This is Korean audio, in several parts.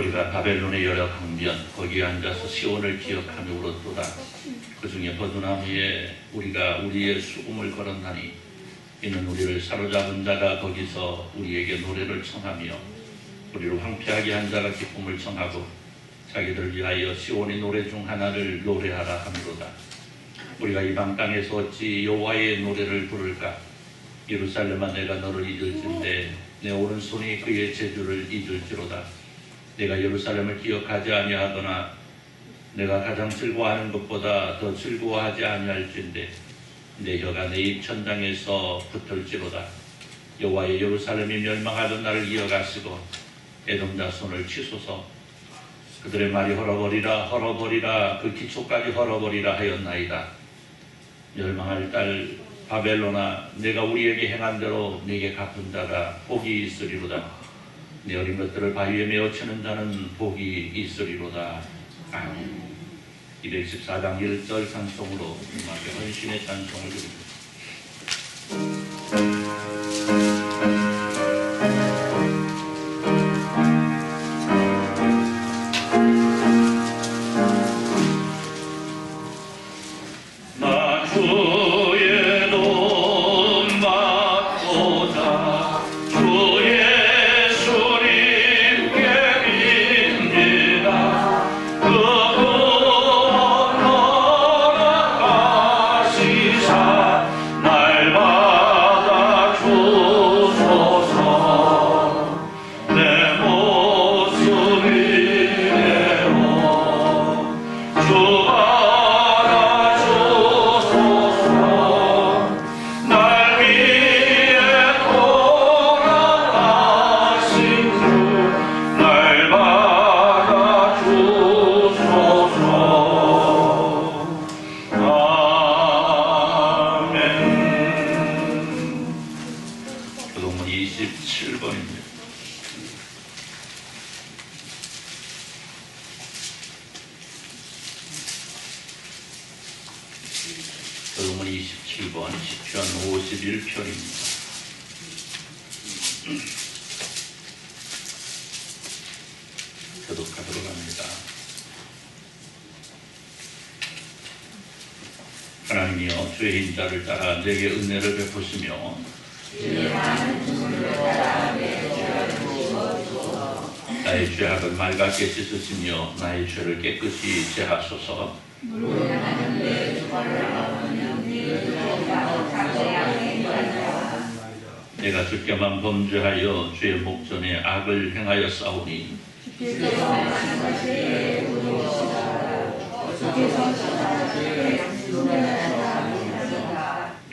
우리가 바벨론의 여러 강변 거기에 앉아서 시온을 기억하며 울었도다. 그 중에 버드나무에 우리가 우리의 수금을 걸었나니 이는 우리를 사로잡은 자가 거기서 우리에게 노래를 청하며 우리를 황폐하게 한 자가 기쁨을 청하고 자기들 위하여 시온의 노래 중 하나를 노래하라 하므로다. 우리가 이방 땅에서 어찌 여호와의 노래를 부를까? 예루살렘아, 내가 너를 잊을진데 내 오른손이 그의 재주를 잊을지로다. 내가 예루살렘을 기억하지 아니하거나 내가 가장 즐거워하는 것보다 더 즐거워하지 아니할진데 내 혀가 내 입천장에서 붙을지로다. 여호와의 예루살렘이 멸망하던 날을 이어가시고 에돔 자손을 치소서. 그들의 말이 헐어버리라 헐어버리라 그 기초까지 헐어버리라 하였나이다. 멸망할 딸 바벨론아, 내가 우리에게 행한 대로 네게 갚은 자가 복이 있으리로다. 내 어린 것들을 바위에 메어 치는 자는 복이 있으리로다. 아멘. 214장 1절 찬송으로 음악의 헌신의 찬송을 드립니다. 서동문 27번 시편 51편입니다. 교독하도록 합니다. 하나님이여, 주의 인자를 따라 내게 은혜를 베푸시며 나의 죄악을 맑게 씻으시며 나의 죄를 깨끗이 제하소서. 내가 주께만 범죄하여 주의 목전에 악을 행하여 싸우니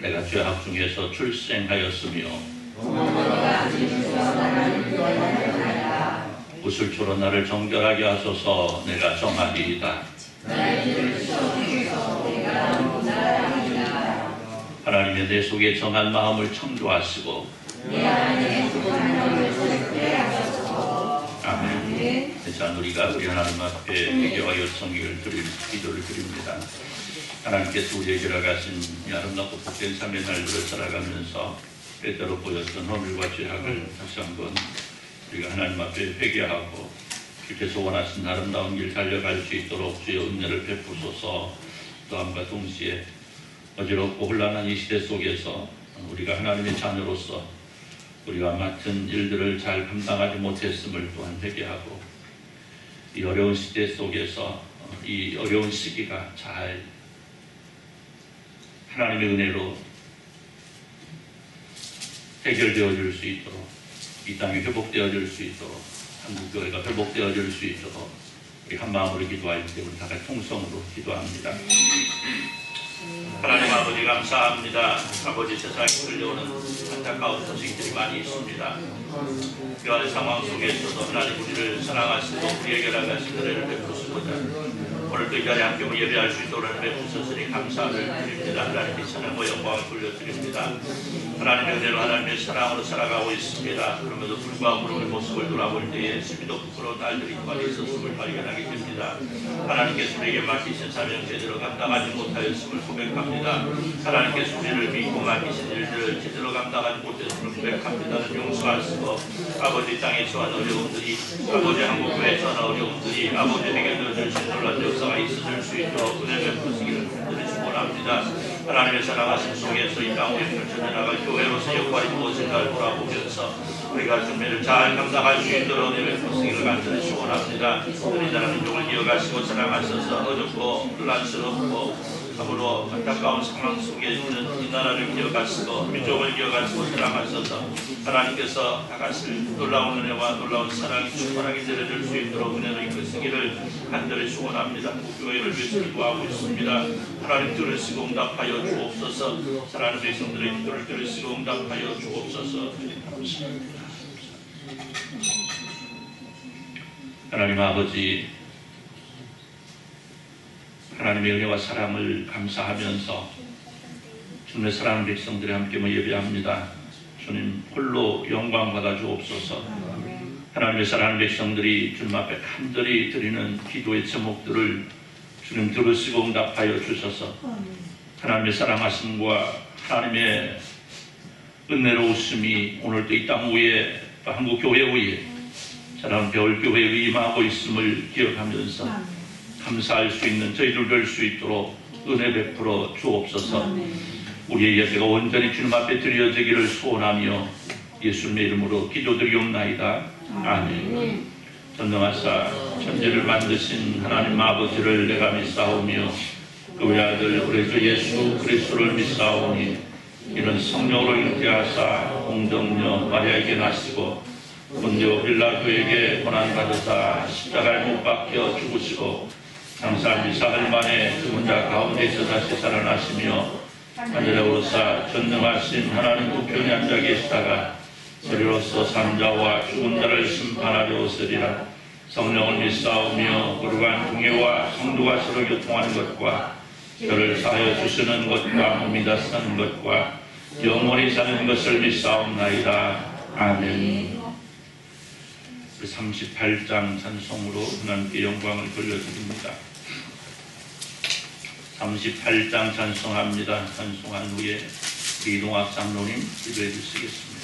내가 죄악 중에서 출생하였으며 구슬초로 나를 정결하게 하소서. 내가 정하리이다. 하나님의 내 속에 정한 마음을 창조하시고 아멘. 자, 우리가 우리 하나님 앞에 회개와 요청을 드릴 기도를 드립니다. 하나님께서 우리에게 허락하신 이 아름답고 복된 삶의 날들을 살아가면서 때때로 보였던 허물과 죄악을 다시 한번 우리가 하나님 앞에 회개하고 주께서 원하신 아름다운 길 달려갈 수 있도록 주의 은혜를 베푸소서. 또함과 동시에 어지럽고 혼란한 이 시대 속에서 우리가 하나님의 자녀로서 우리가 맡은 일들을 잘 감당하지 못했음을 또한 회개하고 이 어려운 시대 속에서 이 어려운 시기가 잘 하나님의 은혜로 해결되어질 수 있도록, 이 땅이 회복되어질 수 있도록, 한국교회가 회복되어질 수 있도록 우리 한마음으로 기도할 때 우리 다 같이 통성으로 기도합니다. 하나님 아버지, 감사합니다. 아버지, 세상에 끌려오는 안타까운 소식들이 많이 있습니다. 그러한 상황 속에서도 하나님 우리를 사랑하시고 우리에게 나가신 은혜를 베푸시고자 오늘도 이 자리에 함께 예배할 수 있도록 하나님의 부서스니 감사를 드립니다. 하나님의 찬양과 영광을 돌려드립니다. 하나님의 은혜로 하나님의 사랑으로 살아가고 있습니다. 그럼에도 불구하고 우리의 모습을 돌아볼 때에 스피도 부끄러운 날들이 많이 있었음을 발견하게 됩니다. 하나님께서 우리에게 맡기신 사명 제대로 감당하지 못하였음을 고백합니다. 하나님께서 우리를 믿고 맡기신 일들을 제대로 감당하지 못했음을 고백합니다. 용서할 수가 아버지 땅에 처한 어려움들이, 아버지 한국교회에 처한 어려움들이 아버지에게 주신 놀라운 역사가 있어질 수 있도록 은혜 베푸시기를 간절히 축원합니다. 하나님의 사랑하심 속에서 이 땅 위에 펼쳐져 나갈 교회로서 역할이 무엇인가를 돌아보면서 우리가 정매를 잘 감당할 수 있도록 은혜 베푸시기를 간절히 축원합니다. 우리나라 민족을 이어가시고 사랑하셔서 어렵고 혼란스럽고 참으로 안타까운 상황 속에 있는 이 나라를 기억하시고 민족을 기억하시고 사랑하셔서 하나님께서 다가실 놀라운 은혜와 놀라운 사랑이 충만하게 내려질 수 있도록 은혜로 이끄시기를 간절히 축원합니다. 교회를 위해서 기도하고 있습니다. 하나님 들으시고 응답하여 주옵소서. 사랑하는 백성들의 기도를 들으시고 응답하여 주옵소서. 감사합니다. 하나님 아버지, 하나님의 은혜와 사랑을 감사하면서 주님의 사랑하는 백성들이 함께 예배합니다. 주님 홀로 영광 받아 주옵소서. 하나님의 사랑하는 백성들이 주님 앞에 간절히 드리는 기도의 제목들을 주님 들으시고 응답하여 주셔서 하나님의 사랑하심과 하나님의 은혜로우심이 오늘도 이 땅 위에 한국 교회 위에 사랑하는 겨울교회에 임하고 있음을 기억하면서 감사할 수 있는 저희들 될 수 있도록 은혜 베풀어 주옵소서. 우리의 예배가 온전히 주님 앞에 드려지기를 소원하며 예수님의 이름으로 기도드리옵나이다. 아멘. 전능하사 천지를 만드신 하나님 아버지를 내가 믿사오며 그 외아들 우리 주 예수 그리스도를 믿사오니 이는 성령으로 잉태하사 공정녀 마리아에게 나시고 본디오 빌라도에게 고난받으사 십자가에 못 박혀 죽으시고 장사한 지 사흘 만에 죽은 자 가운데서 다시 살아나시며 하늘에 오르사 전능하신 하나님 우편에 앉아 계시다가 저리로서 산 자와 죽은 자를 심판하려 오시리라. 성령을 믿사오며 거룩한 공예와 성도가 서로 교통하는 것과 저를 사하여 주시는 것과 믿어 사는 것과 영원히 사는 것을 믿사옵나이다. 아멘. 38장 찬송으로 하나님께 영광을 돌려드립니다. 38장 찬송합니다. 찬송한 후에 이동학 장로님 기도해 주시겠습니다.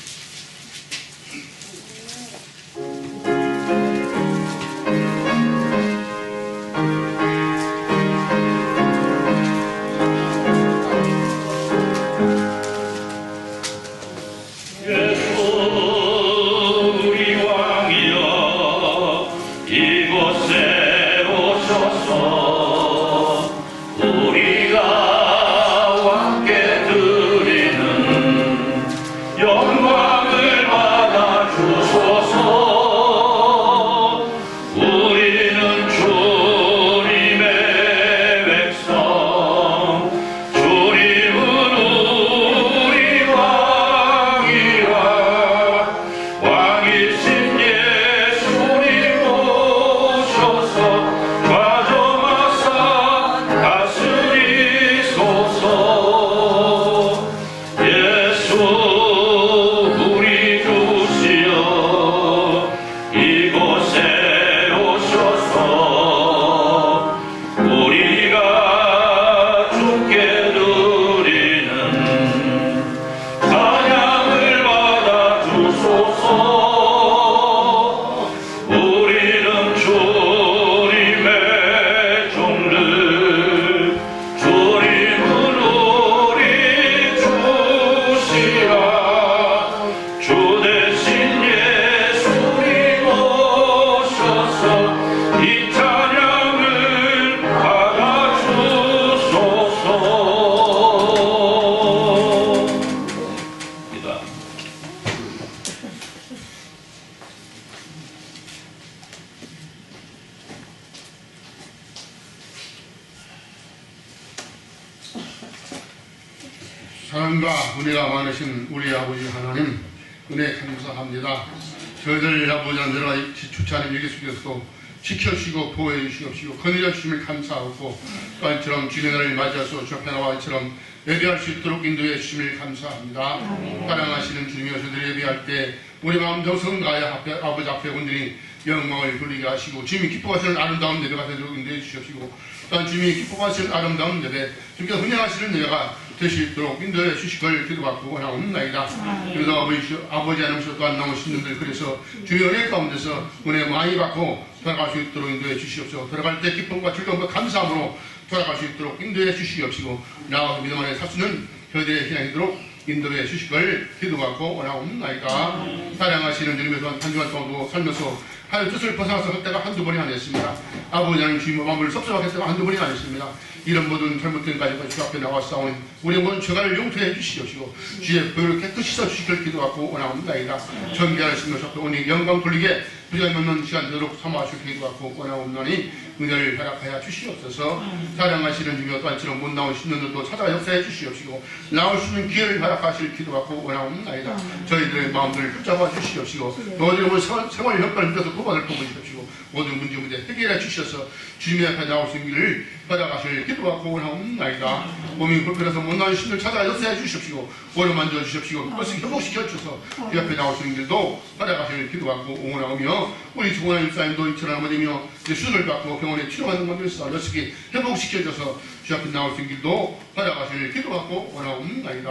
사랑과 은혜가 많으신 우리 아버지 하나님 은혜 감사합니다. 저희들 아버지 하나님 주차님 예수께서도 지켜주시고 보호해 주시옵시고 건의해 주심을 감사하고 또한 이처럼 주의 날을 맞이해서 주 앞에 나와 이처럼 예배할 수 있도록 인도해 주심을 감사합니다. 사랑하시는 주님이여 저들이 예배할 때 우리 마음 정성 가야 아버지 앞에 온전히 영광을 돌리게 하시고 주님이 기뻐하시는 아름다운 예배가 되도록 인도해 주시옵시고 또한 주님이 기뻐하시는 아름다운 예배 주님께서 흥행하시는 예배가 될 수 있도록 인도해 주시길 기도받고 원하옵나이다. 그래서 아버지 하나님께서 또한 나오신 분들 그래서 주의 은혜 가운데서 은혜 많이 받고 돌아갈 수 있도록 인도해 주시옵소서. 돌아갈 때 기쁨과 즐거움과 감사함으로 돌아갈 수 있도록 인도해 주시옵시고 나와서 믿음 안에 살 수 있는 저희들의 신앙이도록 인도해 주시길 기도받고 원하옵나이다. 사랑하시는 주님의 또한 한 주간 동안 살면서 하나님 뜻을 벗어나서 할 때가 한두 번이 아니었습니다. 아버지 하나님 주님의 마음을 섭섭하게 할 때가 한두 번이 아니었습니다. 이런 모든 잘못된 가지고 주 앞에 나와 싸우는 우리 모든 죄가를 용서해 주시옵시고 주의 보혈을 깨끗이 씻어주시길 기도하고 원하옵나이다. 전개하시며 주 앞에 오니 영광 돌리게 부자에 없는 시간 되도록 삼아주시길 기도하고 원하옵나니 은혜를 허락하여 주시옵소서. 사랑하시는 주님의 또한처럼 못 나온 신년들도 찾아가 역사해 주시옵시고 나올 수 있는 기회를 허락하실 기도하고 원하옵나이다. 저희들의 마음들을 붙잡아 주시옵시고 너희들의 생활 형편을 믿어서 구원을 뽑으시옵시고 모든 문제 해결해 주셔서 주님의 앞에 나올 수 있는 길을 허락하실 기도하고 원하옵나이다. 몸이 불편해서 못 나온 신들 찾아가 역사해 주시옵시고 오래 만져 주시옵시고 그것을 회복시켜 주셔서 주 앞에 나올 수 있는 길도 허락하실 기도하고 원하오며 우리 주원한 일사님도 이처럼 아버지며 수술을 받고 병원에 치료받는 분들에서 녀석이 회복시켜줘서 주 앞에 나올 수 있는 길도 허락하실 기도하고 원하옵나이다.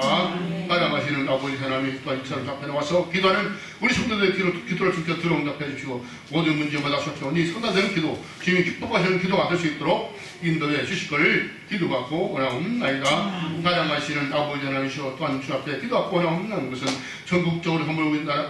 허락하시는 아버지 하나님이 또한 이처럼 앞에 나와서 기도하는 우리 성도들의 기도를 주께 들어응답해 주시고 모든 문제마다 주옵시오니 상달되는 기도 주님이 기뻐하시는 기도가 될 수 있도록 인도해 주실 것을 기도받고 원하옵나이다. 사랑하시는 아버지 하나님이시오 또한 주 앞에 기도하고 원하옵나는 것은 전국적으로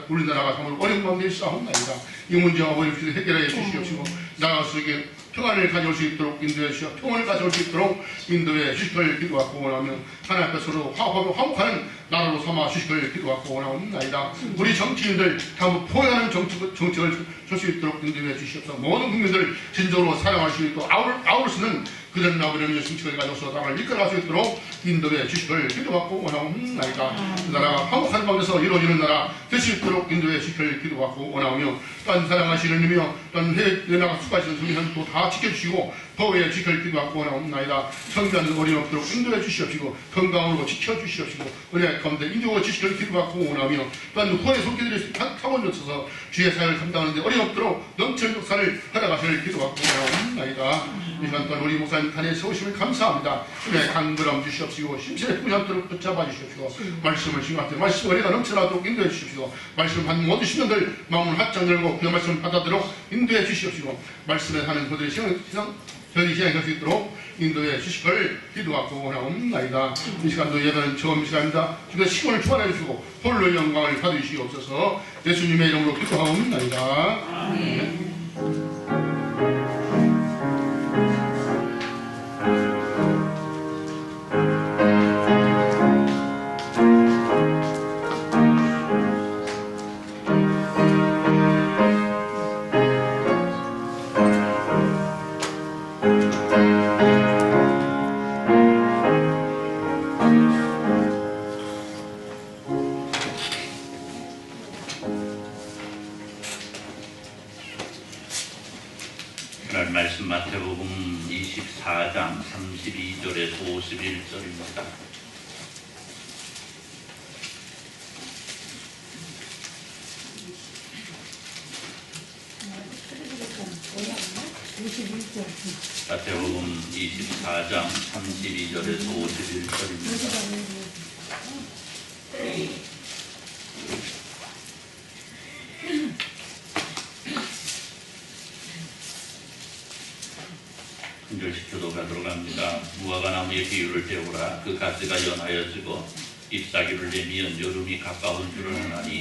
우리나라가 정말 어려운 가운데 있사옵나이다. 이 문제와 아버지 해결해 주시옵시고 나아갈 수 있게 평안을 가져올 수 있도록 인도해 주시오. 평안을 가져올 수 있도록 인도해 주시길 기도하고 원하며 하나님 앞에 서로 화합하며 화목하는 나라로 삼아 주시길 기도하고 원하옵나이다. 우리 정치인들 다음 포용하는 정책을 줄 수 있도록 인도해 주시옵소서. 모든 국민들 진정으로 사랑할 수 있도록 아우를 쓰는 그런 아버지의 정책을 가져서 나라를 이끌어갈 수 있도록 인도해 주시길 기도하고 원하옵나이다. 그 나라가 화목하는 가운데서 이루어지는 나라 될 수 있도록 인도해 주시길 기도하고 원하오며 또한 사랑하시는 님이여 또한 해외 나가 수고하시는 성민들도 다 지켜주시고 보호해 주시길 기도하고 원하옵나이다. 성교하는 어린 없도록 인도해 주시옵시고 건강으로 지켜주시옵시고 은혜 가운데 인도해 주시길 기도하고 원하오며 또한 후원의 손길들이 타원을 쳐서 주의 사역을 감당하는데 어림없도록 넘치는 역사를 허락하시길 기도하고 원하옵나이다. 이 시간 동안 우리 목사님 탄에 세우심을 감사합니다. 은혜 강그럼 주시옵시고 심신의 풍요함도록 붙잡아 주시옵시고 말씀을 주님한테 말씀 은혜가 넘쳐나도록 인도해 주시옵시고 말씀 받는 모든 신령들 마음을 확장 열고 그 말씀을 받아들도록 인도해 주시옵시고 말씀에 사는 그들의 저희 시간이 될 수 있도록 인도해 주시길 기도하고 원하옵나이다. 이 시간도 예배는 처음 시간입니다. 주께서 시간을 주관해 주시고 홀로 영광을 받으시옵소서. 예수님의 이름으로 기도하옵나이다. 아멘. 오늘 말씀 마태복음 24장 32절에서 51절입니다. 마태복음 24장 32절에서 51절입니다. 한절시켜도 가도록 합니다. 무화과 나무의 비유를 배우라. 그 가지가 연하여지고 잎사귀를 내미면 여름이 가까운 줄을 아나니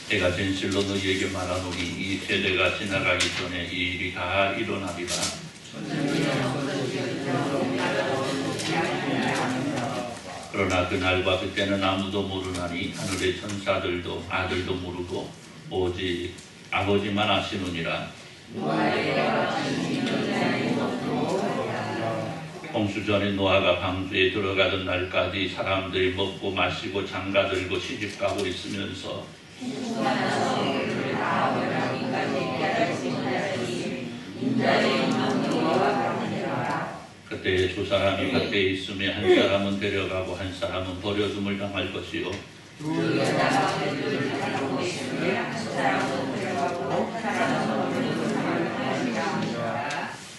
내가 진실로 너희에게 말하노니 이 세대가 지나가기 전에 이 일이 다 일어나리라. 그러나 그날과 그때는 아무도 모르나니 하늘의 천사들도 아들도 모르고 오직 아버지만 아시느니라. 홍수 전에 노아가 방주에 들어가던 날까지 사람들이 먹고 마시고 장가들고 시집가고 있으면서 그때 두 사람이 곁에 있으며 한 사람은 데려가고 한 사람은 버려둠을 당할 것이요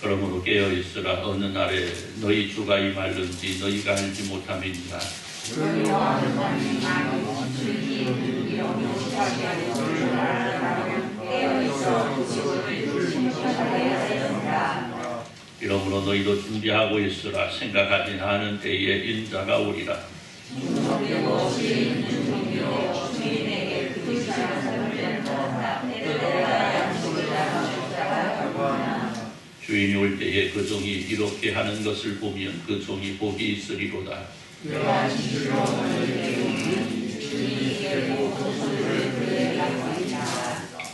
그러므로 깨어있으라. 어느 날에 너희 주가 임할는지 너희가 알지 못함이니라. 이러므로 너희도 준비하고 있으라. 생각하지 않은 때에 인자가 오리라. 주인이 올 때에 그 종이 이렇게 하는 것을 보면 그 종이 복이 있으리로다.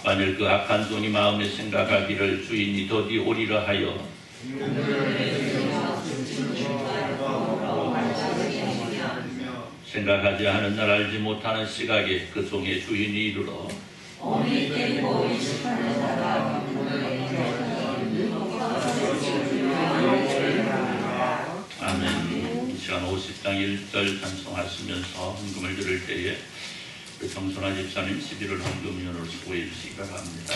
만일 그 악한 종이 마음에 생각하기를 주인이 더디 오리라 하여 생각하지 않은 날 알지 못하는 시각에 그 종의 주인이 이르러 아멘. 이 시간 50장 1절 찬송하시면서 헌금을 드릴 때에 정선아 집사님 11월 헌금위원으로 수고해 주시기 바랍니다.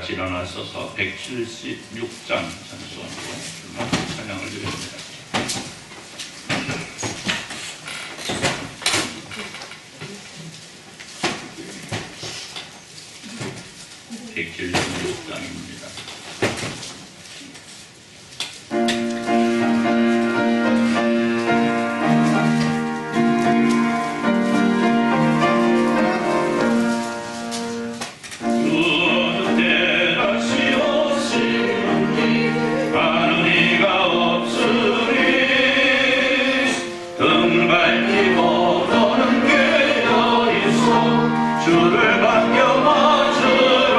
일어나서서 176장 찬송으로 찬양을 드립니다. (176장입니다) 주를 반겨 맞으라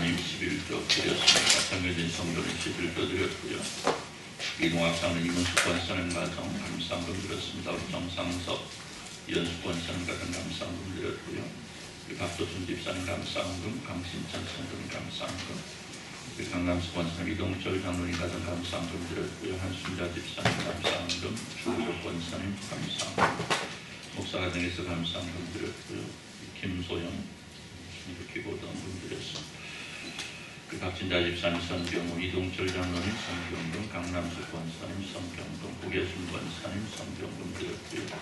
권사님 11조 드렸습니다. 정해진 성도는 11조 드렸고요. 이동학사는 이문숙 권사님 가정 감사함금 드렸습니다. 우리 정상석 이연숙 권사님 가정 감사함금 드렸고요. 우리 박도순 집사님 감사함금, 강신천 성도님 감사함금, 우리 강남수 권사님 이동철 장로님 가정 감사함금 드렸고요. 한순자 집사님 감사함금, 주우석 권사님 감사함금, 목사 가정에서 감사함금 드렸고요. 김소영 기고등금 드렸습니다. 그 박진자 집사님 선경호, 이동철 장로님 선경금, 강남수 권사님 선경금, 구계순 권사님 선경금 드렸고요.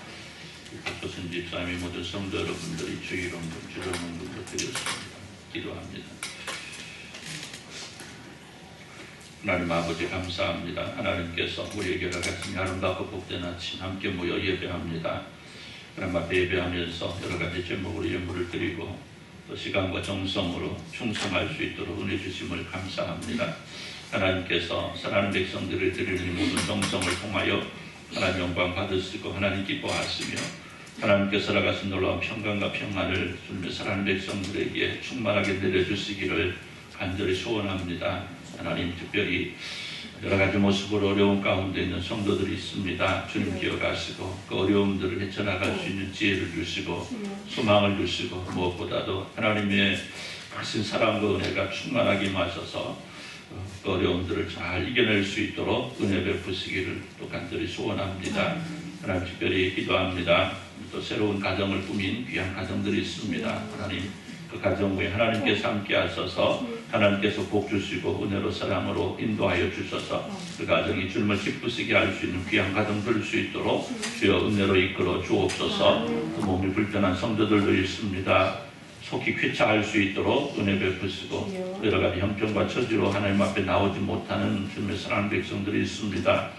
박도순 집사님이 모든 성도 여러분들이 주일원금, 주일원금도 드렸습니다. 기도합니다. 하나님 아버지 감사합니다. 하나님께서 우리에게 같은 아름답고 복된 아침 함께 모여 예배합니다. 하나님 앞에 예배하면서 여러 가지 제목으로 예물을 드리고 또 시간과 정성으로 충성할 수 있도록 은혜 주심을 감사합니다. 하나님께서 사랑하는 백성들을 드리는 모든 정성을 통하여 하나님 영광 받으시고 하나님 기뻐하시며 하나님께서 살아가신 놀라운 평강과 평안을 주님의 사랑하는 백성들에게 충만하게 내려주시기를 간절히 소원합니다. 하나님 특별히 여러 가지 모습으로 어려운 가운데 있는 성도들이 있습니다. 주님 기억하시고 그 어려움들을 헤쳐나갈 수 있는 지혜를 주시고 소망을 주시고 무엇보다도 하나님의 크신 사랑과 은혜가 충만하게 임하셔서 그 어려움들을 잘 이겨낼 수 있도록 은혜 베푸시기를 또 간절히 소원합니다. 하나님 특별히 기도합니다. 또 새로운 가정을 꾸민 귀한 가정들이 있습니다. 하나님 그 가정 위에 하나님께서 함께 하셔서 하나님께서 복 주시고 은혜로 사랑으로 인도하여 주셔서 그 가정이 주님을 기쁘시게 할 수 있는 귀한 가정 될 수 있도록 주여 은혜로 이끌어 주옵소서. 그 몸이 불편한 성도들도 있습니다. 속히 쾌차할 수 있도록 은혜 베푸시고 여러 가지 형편과 처지로 하나님 앞에 나오지 못하는 주님의 사랑하는 백성들이 있습니다.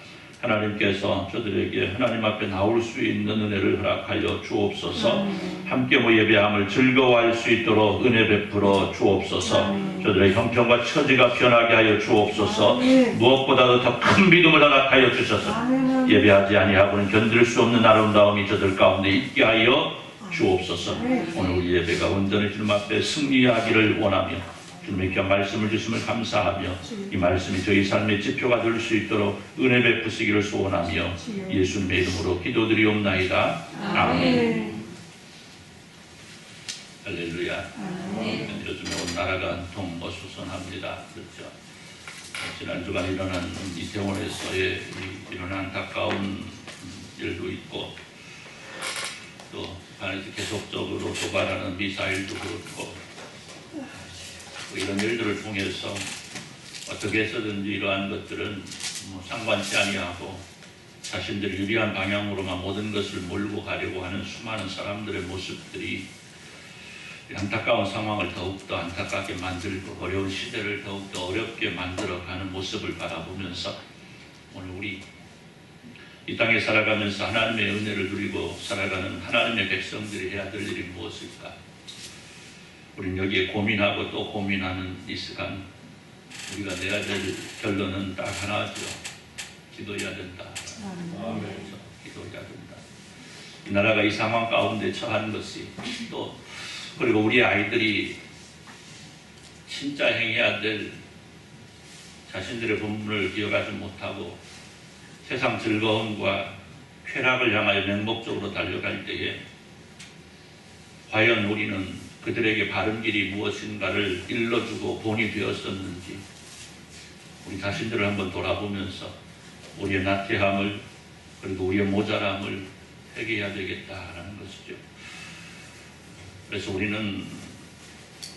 하나님께서 저들에게 하나님 앞에 나올 수 있는 은혜를 허락하여 주옵소서. 함께 예배함을 즐거워할 수 있도록 은혜 베풀어 주옵소서. 저들의 형편과 처지가 변하게 하여 주옵소서. 무엇보다도 더 큰 믿음을 허락하여 주셔서 예배하지 아니하고는 견딜 수 없는 아름다움이 저들 가운데 있게 하여 주옵소서. 오늘 우리 예배가 온전히 주님 앞에 승리하기를 원하며 주님의 귀한 말씀을 주심을 감사하며 이 말씀이 저희 삶의 지표가 될 수 있도록 은혜 베푸시기를 소원하며 예수님의 이름으로 기도드리옵나이다. 아멘. 할렐루야. 요즘에 온 나라가 온통 어수선합니다. 그렇죠. 지난 주간 일어난 이태원에서의 이런 안타까운 일도 있고 또 북한에서 계속적으로 도발하는 미사일도 그렇고 이런 일들을 통해서 어떻게 해서든지 이러한 것들은 상관치 아니하고 자신들이 유리한 방향으로만 모든 것을 몰고 가려고 하는 수많은 사람들의 모습들이 안타까운 상황을 더욱더 안타깝게 만들고 어려운 시대를 더욱더 어렵게 만들어가는 모습을 바라보면서 오늘 우리 이 땅에 살아가면서 하나님의 은혜를 누리고 살아가는 하나님의 백성들이 해야 될 일이 무엇일까? 우리는 여기에 고민하고 또 고민하는 이 시간 우리가 내야 될 결론은 딱 하나죠. 기도해야 된다. 기도해야 된다. 이 나라가 이 상황 가운데 처한 것이 또 그리고 우리 아이들이 진짜 행해야 될 자신들의 본분을 기억하지 못하고 세상 즐거움과 쾌락을 향하여 맹목적으로 달려갈 때에 과연 우리는 그들에게 바른 길이 무엇인가를 일러주고 본이 되었었는지 우리 자신들을 한번 돌아보면서 우리의 나태함을 그리고 우리의 모자람을 회개해야 되겠다라는 것이죠. 그래서 우리는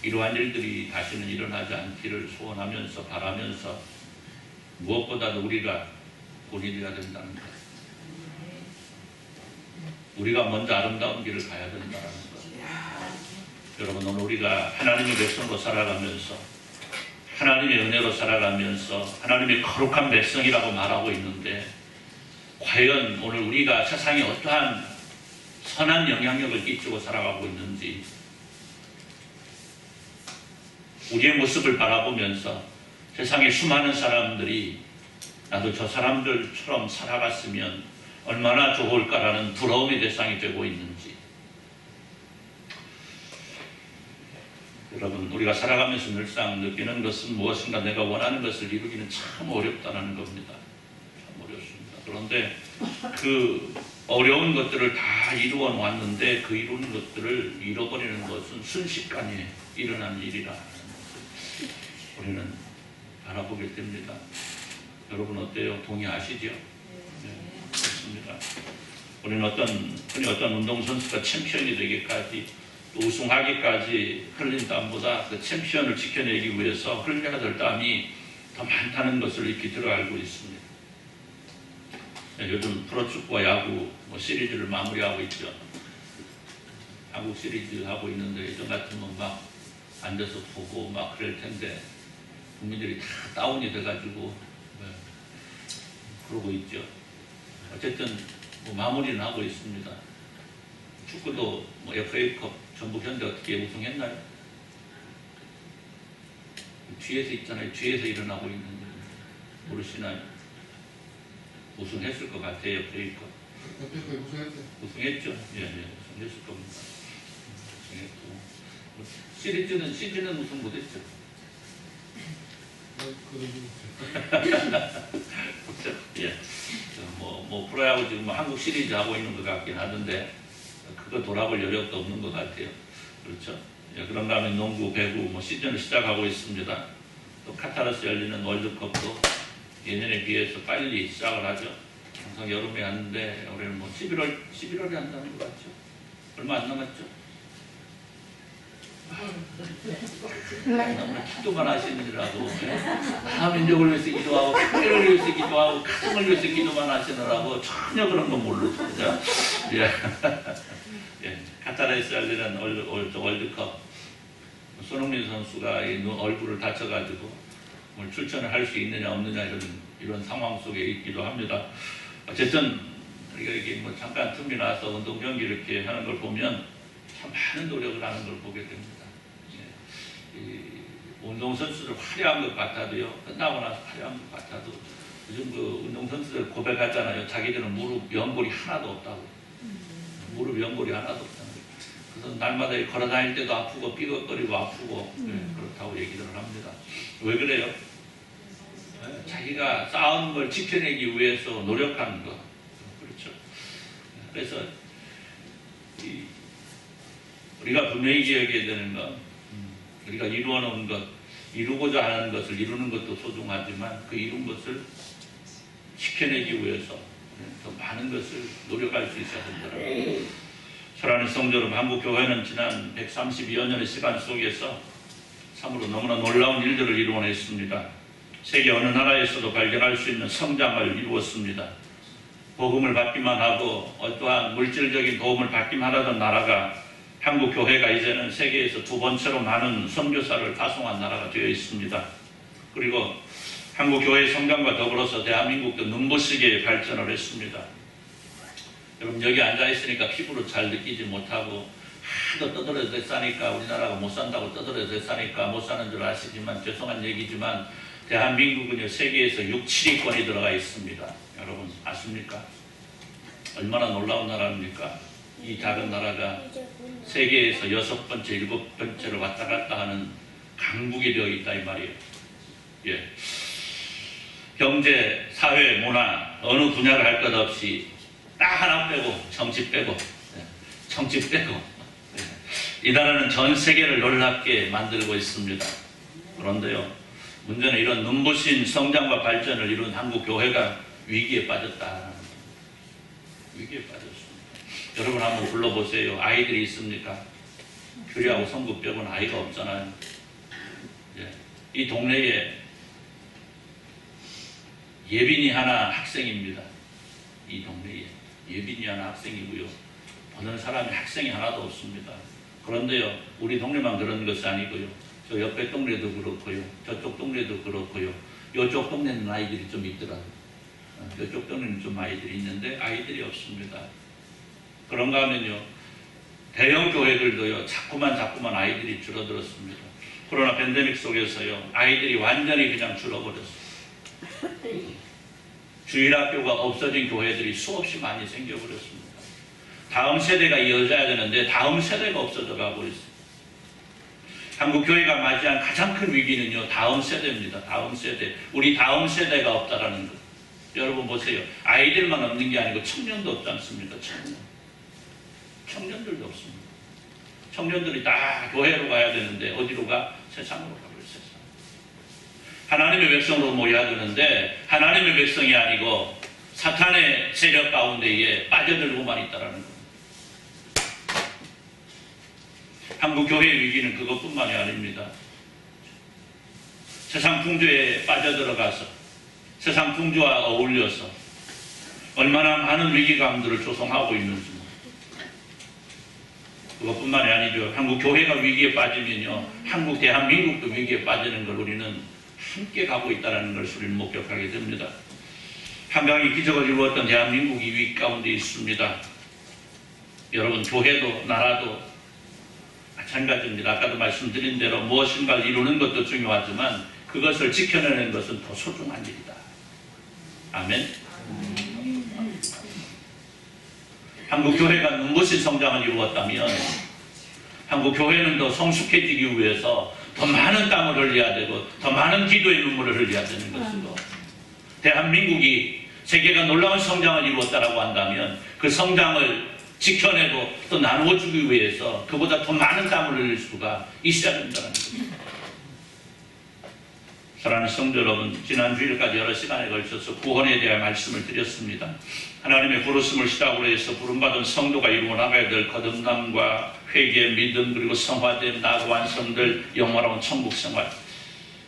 이러한 일들이 다시는 일어나지 않기를 소원하면서 바라면서 무엇보다도 우리가 본인이어야 된다는 것. 우리가 먼저 아름다운 길을 가야 된다는 것. 여러분 오늘 우리가 하나님의 백성으로 살아가면서 하나님의 은혜로 살아가면서 하나님의 거룩한 백성이라고 말하고 있는데 과연 오늘 우리가 세상에 어떠한 선한 영향력을 끼치고 살아가고 있는지 우리의 모습을 바라보면서 세상의 수많은 사람들이 나도 저 사람들처럼 살아갔으면 얼마나 좋을까라는 부러움의 대상이 되고 있는지 여러분, 우리가 살아가면서 늘상 느끼는 것은 무엇인가 내가 원하는 것을 이루기는 참 어렵다는 겁니다. 참 어렵습니다. 그런데 그 어려운 것들을 다 이루어 놓았는데 그 이루는 것들을 잃어버리는 것은 순식간에 일어나는 일이라 우리는 알아보게 됩니다. 여러분 어때요? 동의하시죠? 네, 그렇습니다. 우리는 흔히 어떤 운동선수가 챔피언이 되기까지 또 우승하기까지 흘린 땀보다 그 챔피언을 지켜내기 위해서 흘려야 될 땀이 더 많다는 것을 익히 들어 알고 있습니다. 네, 요즘 프로축구와 야구 시리즈를 마무리하고 있죠. 한국 시리즈 하고 있는데 예전 같으면 막 앉아서 보고 막 그럴 텐데 국민들이 다 다운이 돼가지고 그러고 있죠. 어쨌든 마무리는 하고 있습니다. 축구도 FA컵 전북 현대 어떻게 우승했나요? 뒤에서 있잖아요. 뒤에서 일어나고 있는데 모르시나요? 우승했을 것 같아요. FA컵. 우승했죠. 예, 우승했을 겁니다. 우승했고 시즌은 우승 못했죠. 예, 프로야구 지금 한국 시리즈 하고 있는 것 같긴 하던데 그거 돌아볼 여력도 없는 것 같아요. 그렇죠? 예, 그런가 하면 농구, 배구 시즌을 시작하고 있습니다. 또 카타르에서 열리는 월드컵도 예년에 비해서 빨리 시작을 하죠. 항상 여름에 하는데 올해는 11월에 한다는 것 같죠? 얼마 안 남았죠? 기도만 하시느라고 민족을 위해서 기도하고 특별을 위해서 기도하고 가정을 위해서 기도만 하시느라고 전혀 그런 건 모르십니다. 예. 예. 카타르에서 열리는 월드컵 손흥민 선수가 얼굴을 다쳐가지고 출전을 할 수 있느냐 없느냐 이런 상황 속에 있기도 합니다. 어쨌든 우리가 이게 잠깐 틈이 나서 운동 경기 이렇게 하는 걸 보면 참 많은 노력을 하는 걸 보게 됩니다. 운동선수들 화려한 것 같아도요, 끝나고 나서 화려한 것 같아도 요즘 그 운동선수들 고백하잖아요. 자기들은 무릎 연골이 하나도 없다고. 무릎 연골이 하나도 없다고. 그래서 날마다 걸어 다닐 때도 아프고 삐걱거리고 아프고 그렇다고 얘기를 합니다. 왜 그래요? 자기가 쌓은 걸 지켜내기 위해서 노력하는 것. 그렇죠. 그래서 우리가 분명히 기억해야 되는 것, 우리가 이루어놓은 것, 이루고자 하는 것을 이루는 것도 소중하지만 그 이룬 것을 지켜내기 위해서 더 많은 것을 노력할 수 있어야 된다는 것. 사랑하는 성도 여러분, 한국교회는 지난 132여 년의 시간 속에서 참으로 너무나 놀라운 일들을 이루어냈습니다. 세계 어느 나라에서도 발견할 수 있는 성장을 이루었습니다. 복음을 받기만 하고 어떠한 물질적인 도움을 받기만 하던 나라가 한국교회가 이제는 세계에서 두 번째로 많은 선교사를 파송한 나라가 되어 있습니다. 그리고 한국교회의 성장과 더불어서 대한민국도 눈부시게 발전을 했습니다. 여러분 여기 앉아있으니까 피부로 잘 느끼지 못하고 하도 떠들어서 사니까 우리나라가 못 산다고 떠들어서 사니까 못 사는 줄 아시지만 죄송한 얘기지만 대한민국은요 세계에서 6, 7위권이 들어가 있습니다. 여러분 아십니까? 얼마나 놀라운 나라입니까? 이 작은 나라가 세계에서 6번째, 7번째로 왔다 갔다 하는 강국이 되어 있다 이 말이에요. 예. 경제, 사회, 문화 어느 분야를 할 것 없이 딱 하나 빼고 정치 빼고 정치 빼고 이 나라는 전 세계를 놀랍게 만들고 있습니다. 그런데요 문제는 이런 눈부신 성장과 발전을 이룬 한국교회가 위기에 빠졌다. 위기에 빠졌습니다. 여러분 한번 불러보세요. 아이들이 있습니까? 규리하고 성구 빼고는 아이가 없잖아요. 예. 이 동네에 예빈이 하나 학생입니다. 이 동네에 예빈이 하나 학생이고요. 보는 사람이 학생이 하나도 없습니다. 그런데요 우리 동네만 그런 것이 아니고요. 저 옆에 동네도 그렇고요. 저쪽 동네도 그렇고요. 이쪽 동네는 아이들이 좀 있더라고요. 이쪽 동네는 좀 아이들이 있는데 아이들이 없습니다. 그런가 하면요 대형 교회들도요 자꾸만 아이들이 줄어들었습니다. 코로나 팬데믹 속에서요 아이들이 완전히 그냥 줄어버렸어요. 주일학교가 없어진 교회들이 수없이 많이 생겨버렸습니다. 다음 세대가 이어져야 되는데 다음 세대가 없어져 가고 있습니다. 한국 교회가 맞이한 가장 큰 위기는요, 다음 세대입니다. 다음 세대. 우리 다음 세대가 없다라는 것. 여러분 보세요. 아이들만 없는 게 아니고 청년도 없지 않습니까? 청년들도 없습니다. 청년들이 다 교회로 가야 되는데 어디로 가? 세상으로 가버려요. 세상. 하나님의 백성으로 모여야 되는데 하나님의 백성이 아니고 사탄의 세력 가운데에 빠져들고만 있다라는 겁니다. 한국 교회의 위기는 그것뿐만이 아닙니다. 세상 풍조에 빠져들어가서 세상 풍조와 어울려서 얼마나 많은 위기감들을 조성하고 있는지 그것뿐만이 아니죠. 한국 교회가 위기에 빠지면요, 한국 대한민국도 위기에 빠지는 걸 우리는 함께 가고 있다는 것을 우리는 목격하게 됩니다. 한강이 기적을 이루었던 대한민국이 위기 가운데 있습니다. 여러분, 교회도 나라도 마찬가지입니다. 아까도 말씀드린 대로 무엇인가를 이루는 것도 중요하지만 그것을 지켜내는 것은 더 소중한 일이다. 아멘. 한국 교회가 눈부신 성장을 이루었다면 한국 교회는 더 성숙해지기 위해서 더 많은 땀을 흘려야 되고 더 많은 기도의 눈물을 흘려야 되는 것이고, 대한민국이 세계가 놀라운 성장을 이루었다라고 한다면 그 성장을 지켜내고 또 나누어주기 위해서 그보다 더 많은 땀을 흘릴 수가 있어야 된다는 것입니다. 사랑하는 성도 여러분, 지난 주일까지 여러 시간에 걸쳐서 구원에 대한 말씀을 드렸습니다. 하나님의 부르심을 시작으로 해서 부름받은 성도가 이루어 나가야 될 거듭남과 회개, 믿음, 그리고 성화됨, 나아가 완성될 영원한 천국 생활.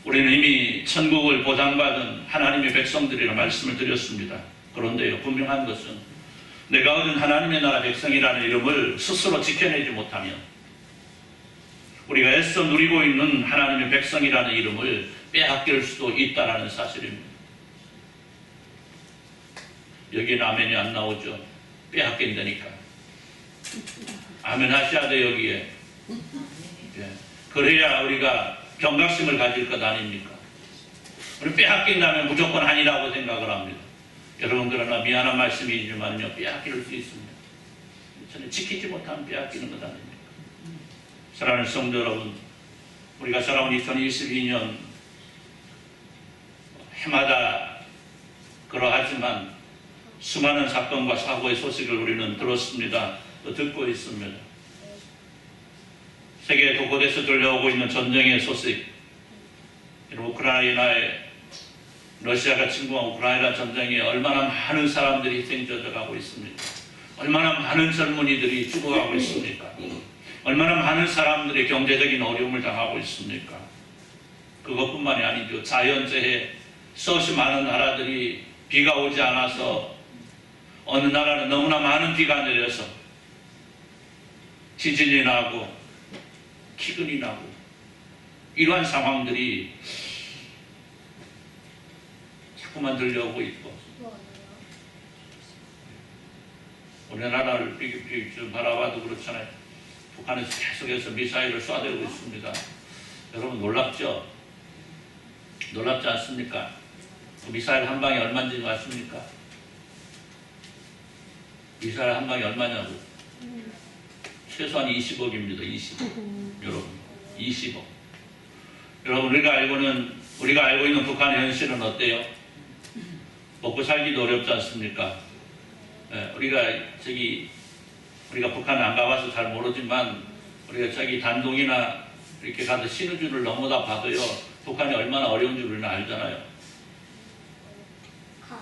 우리는 이미 천국을 보장받은 하나님의 백성들이라는 말씀을 드렸습니다. 그런데요, 분명한 것은 내가 얻은 하나님의 나라 백성이라는 이름을 스스로 지켜내지 못하면 우리가 애써 누리고 있는 하나님의 백성이라는 이름을 빼앗길 수도 있다는 사실입니다. 여기에는 아멘이 안 나오죠. 빼앗긴다니까. 아멘 하셔야 돼, 여기에. 예. 그래야 우리가 경각심을 가질 것 아닙니까? 우리 빼앗긴다면 무조건 아니라고 생각을 합니다. 여러분, 그러나 미안한 말씀이지만요, 빼앗길 수 있습니다. 저는 지키지 못하면 빼앗기는 것 아닙니까? 사랑하는 성도 여러분, 우리가 살아온 2022년 해마다 그러하지만 수많은 사건과 사고의 소식을 우리는 들었습니다. 또 듣고 있습니다. 세계 곳곳에서 들려오고 있는 전쟁의 소식, 우크라이나에 러시아가 침공한 우크라이나 전쟁에 얼마나 많은 사람들이 희생되어 가고 있습니까? 얼마나 많은 젊은이들이 죽어가고 있습니까? 얼마나 많은 사람들이 경제적인 어려움을 당하고 있습니까? 그것뿐만이 아니죠. 자연재해, 수없이 많은 나라들이 비가 오지 않아서 어느 나라는 너무나 많은 비가 내려서 지진이 나고 기근이 나고 이러한 상황들이 자꾸만 들려오고 있고, 우리나라를 좀 바라봐도 그렇잖아요. 북한에서 계속해서 미사일을 쏴대고 있습니다. 여러분, 놀랍죠? 놀랍지 않습니까? 미사일 한 방에 얼마인지 아십니까? 미사일 한 방에 얼마냐고? 최소한 20억입니다. 20억. 여러분, 20억. 여러분, 우리가 알고 있는 북한의 현실은 어때요? 먹고 살기도 어렵지 않습니까? 예, 우리가 북한 안 가봐서 잘 모르지만 우리가 단동이나 이렇게 가서 신우주를 넘어다 봐도요, 북한이 얼마나 어려운 줄 우리는 알잖아요.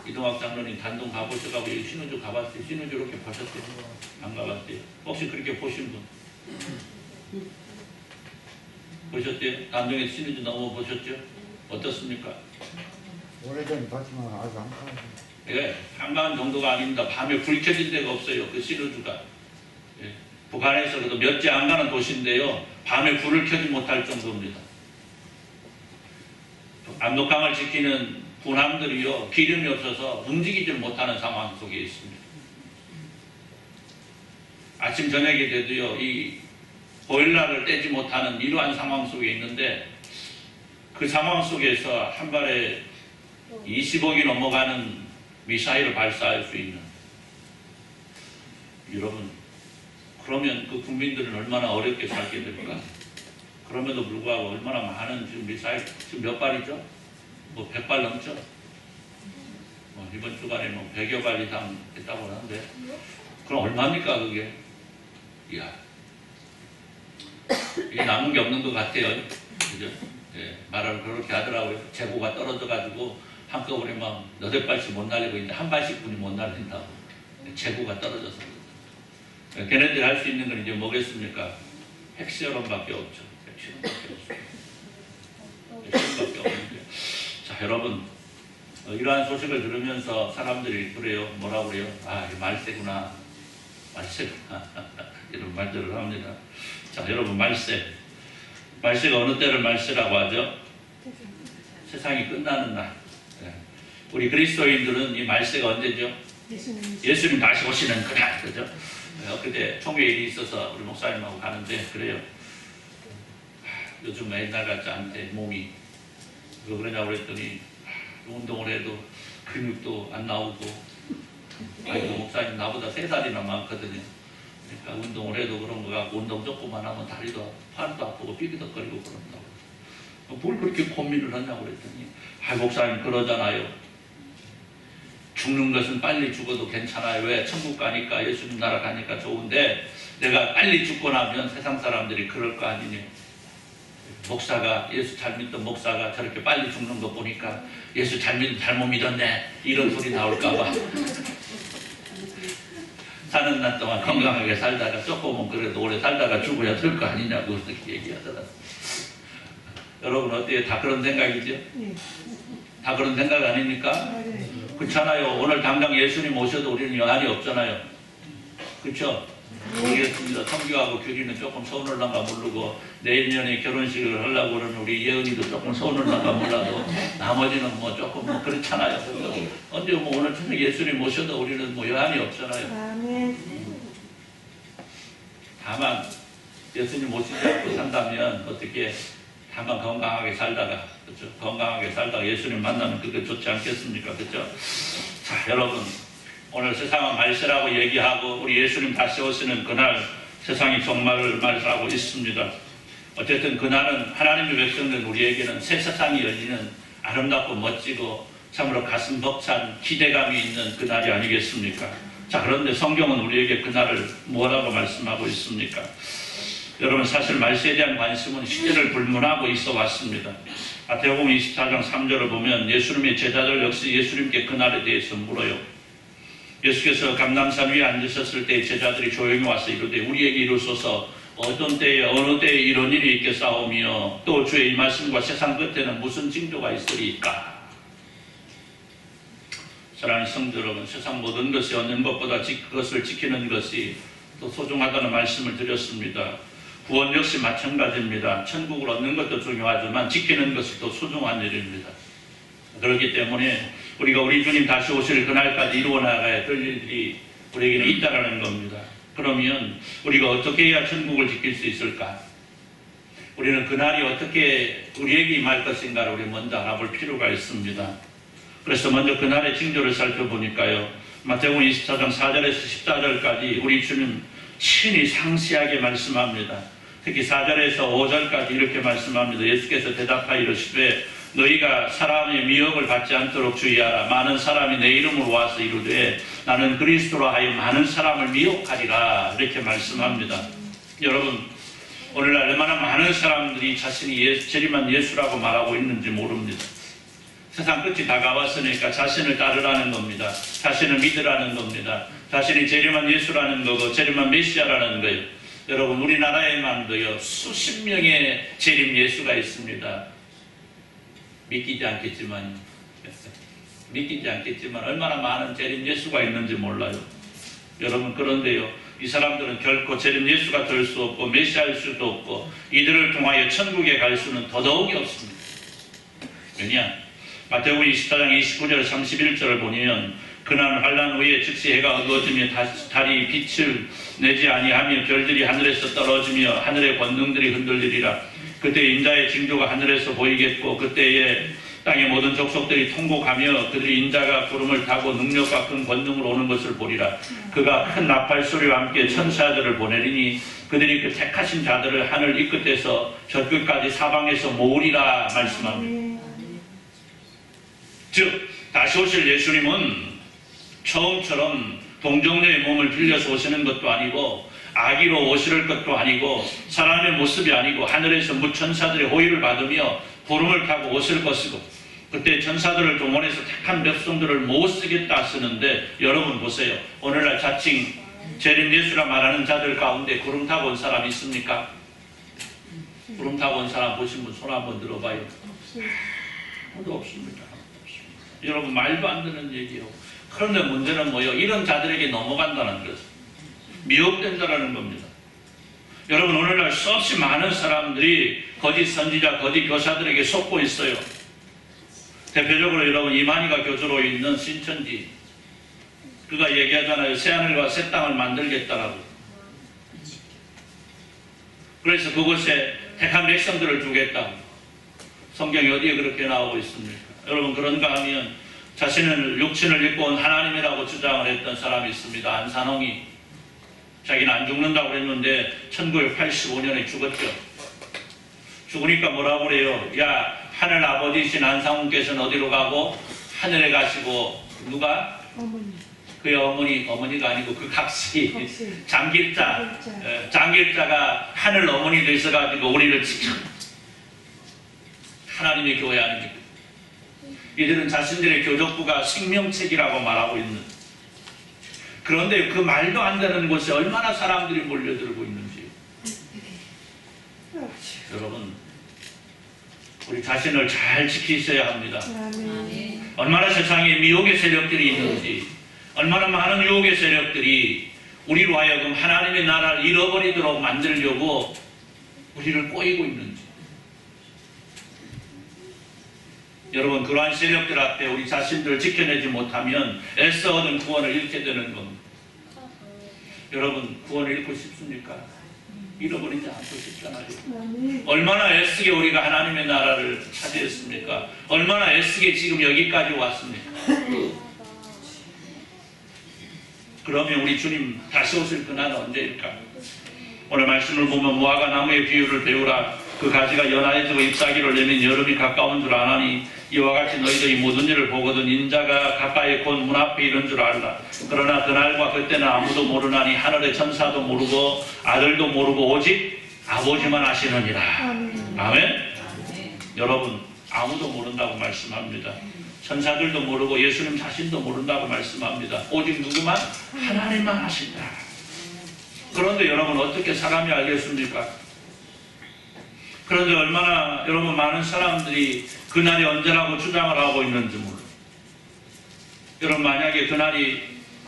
이동학 장로님 단동 가보셔가지고 신우주 가봤어요? 신우주 이렇게 보셨어요? 안 가봤어요? 혹시 그렇게 보신 분? 보셨대요? 단동에서 신우주 넘어보셨죠? 어떻습니까? 오래전에 봤지만 아직 안 가요. 예, 한가한 정도가 아닙니다. 밤에 불 켜진 데가 없어요. 그 신우주가. 예, 북한에서 그래도 몇 지 안 가는 도시인데요, 밤에 불을 켜지 못할 정도입니다. 압록강을 지키는 군함들이요, 기름이 없어서 움직이지 못하는 상황 속에 있습니다. 아침 저녁이 돼도요, 이 보일러를 떼지 못하는 이러한 상황 속에 있는데, 그 상황 속에서 한 발에 20억이 넘어가는 미사일을 발사할 수 있는, 여러분, 그러면 그 국민들은 얼마나 어렵게 살게 될까? 그럼에도 불구하고 얼마나 많은 지금 미사일, 지금 몇 발이죠? 뭐 100발 넘죠? 이번 주간에 뭐 100여 발 이상 했다고 하는데, 그럼 얼마입니까, 그게? 이야. 이게 남은 게 없는 것 같아요. 그죠? 예, 말을 그렇게 하더라고요. 재고가 떨어져가지고 한꺼번에 막 8발씩 못 날리고 있는데 한 발씩뿐이 못 날린다고. 재고가 떨어져서. 걔네들이 할 수 있는 건 이제 뭐겠습니까? 핵실험밖에 없죠. 핵실험밖에 없는데. 자, 여러분, 이러한 소식을 들으면서 사람들이 그래요. 뭐라고 그래요? 아, 이거 말세구나. 말세구나. 이런 말들을 합니다. 자, 여러분, 말세. 말세가 어느 때를 말세라고 하죠? 세상이 끝나는 날. 우리 그리스도인들은 이 말세가 언제죠? 예수님 다시 오시는 그날, 그죠? 그때 총회 일이 있어서 우리 목사님하고 가는데, 그래요. 요즘 옛날 같지 않대, 몸이. 왜 그러냐고 그랬더니, 운동을 해도 근육도 안 나오고, 아이고, 목사님 나보다 3살이나 많거든요. 그러니까 운동을 해도 그런 거 같고, 운동 조금만 하면 다리도, 팔도 아프고, 삐그덕거리고 그런다고. 뭘 그렇게 고민을 하냐고 그랬더니, 목사님 그러잖아요. 죽는 것은 빨리 죽어도 괜찮아요. 왜? 천국 가니까, 예수님 나라 가니까 좋은데, 내가 빨리 죽고 나면 세상 사람들이 그럴 거 아니냐. 목사가, 예수 잘 믿던 목사가 저렇게 빨리 죽는 거 보니까 예수 잘못 믿었네. 이런 소리 나올까봐. 사는 날 동안 건강하게 살다가 조금은 그래도 오래 살다가 죽어야 될 거 아니냐고 그렇게 얘기하더라고요. 여러분 어때요? 다 그런 생각이죠? 다 그런 생각 아닙니까? 그렇잖아요. 오늘 당장 예수님 오셔도 우리는 여한이 없잖아요. 그렇죠? 모르겠습니다. 성교하고 규리는 조금 서운을 난가 모르고 내년에 결혼식을 하려고 그러는 우리 예은이도 조금 서운을 난가 몰라도 나머지는 뭐 조금 뭐 그렇잖아요. 언제 뭐 오늘 저녁 예수님 오셔도 우리는 뭐 여한이 없잖아요. 다만 예수님 오시지 않고 산다면 어떻게 다만 건강하게 살다가, 그렇죠? 건강하게 살다가 예수님 만나면 그게 좋지 않겠습니까? 그렇죠? 자, 여러분, 오늘 세상은 말세라고 얘기하고 우리 예수님 다시 오시는 그날 세상이 종말을 말하고 있습니다. 어쨌든 그날은 하나님의 백성된 우리에게는 새 세상이 열리는 아름답고 멋지고 참으로 가슴 벅찬 기대감이 있는 그날이 아니겠습니까? 자, 그런데 성경은 우리에게 그날을 뭐라고 말씀하고 있습니까? 여러분, 사실 말세에 대한 관심은 시대를 불문하고 있어 왔습니다. 마태복음 24장 3절을 보면 예수님의 제자들 역시 예수님께 그날에 대해서 물어요. 예수께서 감람산 위에 앉으셨을 때 제자들이 조용히 와서 이르되 우리에게 이루소서 어떤 때에 어느 때에 이런 일이 있겠사오며 또 주의 이 말씀과 세상 끝에는 무슨 징조가 있으리까? 사랑하는 성도 여러분, 세상 모든 것이 얻는 것보다 그것을 지키는 것이 더 소중하다는 말씀을 드렸습니다. 구원 역시 마찬가지입니다. 천국을 얻는 것도 중요하지만 지키는 것이 더 소중한 일입니다. 그렇기 때문에 우리가 우리 주님 다시 오실 그날까지 이루어 나가야 될 일들이 우리에게는 있다라는 겁니다. 그러면 우리가 어떻게 해야 천국을 지킬 수 있을까? 우리는 그날이 어떻게 우리에게 임할 것인가를 우리 먼저 알아볼 필요가 있습니다. 그래서 먼저 그날의 징조를 살펴보니까요. 마태복음 24장 4절에서 14절까지 우리 주님 친히 상세하게 말씀합니다. 특히 4절에서 5절까지 이렇게 말씀합니다. 예수께서 대답하여 이르시되 너희가 사람의 미혹을 받지 않도록 주의하라. 많은 사람이 내 이름으로 와서 이르되 나는 그리스도라 하여 많은 사람을 미혹하리라. 이렇게 말씀합니다. 여러분, 오늘날 얼마나 많은 사람들이 자신이 재림한 예수라고 말하고 있는지 모릅니다. 세상 끝이 다가왔으니까 자신을 따르라는 겁니다. 자신을 믿으라는 겁니다. 자신이 재림한 예수라는 거고 재림한 메시아라는 거예요. 여러분, 우리나라에만도요 수십 명의 재림 예수가 있습니다. 믿기지 않겠지만 얼마나 많은 재림 예수가 있는지 몰라요. 여러분, 그런데요 이 사람들은 결코 재림 예수가 될 수 없고 메시아일 수도 없고 이들을 통하여 천국에 갈 수는 더더욱이 없습니다. 왜냐? 마태복음 24장 29절 31절을 보면 그날 환난 후에 즉시 해가 어두워지며 달이 빛을 내지 아니하며 별들이 하늘에서 떨어지며 하늘의 권능들이 흔들리리라. 그때 인자의 징조가 하늘에서 보이겠고 그때에 땅의 모든 족속들이 통곡하며 그들이 인자가 구름을 타고 능력과 큰 권능으로 오는 것을 보리라. 그가 큰 나팔 소리와 함께 천사들을 보내리니 그들이 그 택하신 자들을 하늘 이 끝에서 저 끝까지 사방에서 모으리라 말씀합니다. 즉 다시 오실 예수님은 처음처럼 동정녀의 몸을 빌려서 오시는 것도 아니고 아기로 오실 것도 아니고 사람의 모습이 아니고 하늘에서 무천사들의 호의를 받으며 구름을 타고 오실 것이고 그때 천사들을 동원해서 택한 백성들을 못 쓰겠다 쓰는데 여러분 보세요. 오늘날 자칭 재림 예수라 말하는 자들 가운데 구름 타고 온 사람 있습니까? 구름 타고 온 사람 보신 분 손 한번 들어봐요. 아무도 없습니다. 여러분 말도 안 되는 얘기예요. 그런데 문제는 뭐예요? 이런 자들에게 넘어간다는 것은 미혹된다라는 겁니다. 여러분 오늘날 수없이 많은 사람들이 거짓 선지자, 거짓 교사들에게 속고 있어요. 대표적으로 여러분 이만희가 교주로 있는 신천지 그가 얘기하잖아요. 새하늘과 새 땅을 만들겠다라고. 그래서 그곳에 택한 백성들을 주겠다. 성경이 어디에 그렇게 나오고 있습니까? 여러분 그런가 하면 자신을 육신을 입고 온 하나님이라고 주장을 했던 사람이 있습니다. 안산홍이. 자기는 안 죽는다고 했는데 1985년에 죽었죠. 죽으니까 뭐라고 그래요? 야 하늘 아버지이신 안상훈께서는 어디로 가고 하늘에 가시고 누가? 어머니. 그의 어머니가 아니고 그 각시 장길자가 하늘 어머니 되셔가지고 우리를 지켜 하나님의 교회 아닙니까? 이들은 자신들의 교족부가 생명책이라고 말하고 있는 그런데 그 말도 안 되는 곳에 얼마나 사람들이 몰려들고 있는지 여러분 우리 자신을 잘 지키셔야 합니다. 얼마나 세상에 미혹의 세력들이 있는지 얼마나 많은 유혹의 세력들이 우리로 하여금 하나님의 나라를 잃어버리도록 만들려고 우리를 꼬이고 있는지 여러분 그러한 세력들 앞에 우리 자신들을 지켜내지 못하면 애써 얻은 구원을 잃게 되는 겁니다. 여러분 구원을 잃고 싶습니까? 잃어버리지 않고 싶잖아요. 얼마나 애쓰게 우리가 하나님의 나라를 차지했습니까? 얼마나 애쓰게 지금 여기까지 왔습니까? 그러면 우리 주님 다시 오실 그날은 언제일까? 오늘 말씀을 보면 무화과 나무의 비유를 배우라. 그 가지가 연하여지고 잎사귀를 내면 여름이 가까운 줄 아나니 이와 같이 너희들이 모든 일을 보거든 인자가 가까이 곧 문 앞에 이른 줄 알라. 그러나 그날과 그때는 아무도 모르나니 하늘의 천사도 모르고 아들도 모르고 오직 아버지만 아시느니라. 아멘. 여러분 아무도 모른다고 말씀합니다. 천사들도 모르고 예수님 자신도 모른다고 말씀합니다. 오직 누구만? 하나님만 아신다. 그런데 여러분 어떻게 사람이 알겠습니까? 그런데 얼마나 여러분 많은 사람들이 그날이 언제라고 주장을 하고 있는지 몰라요. 여러분 만약에 그날이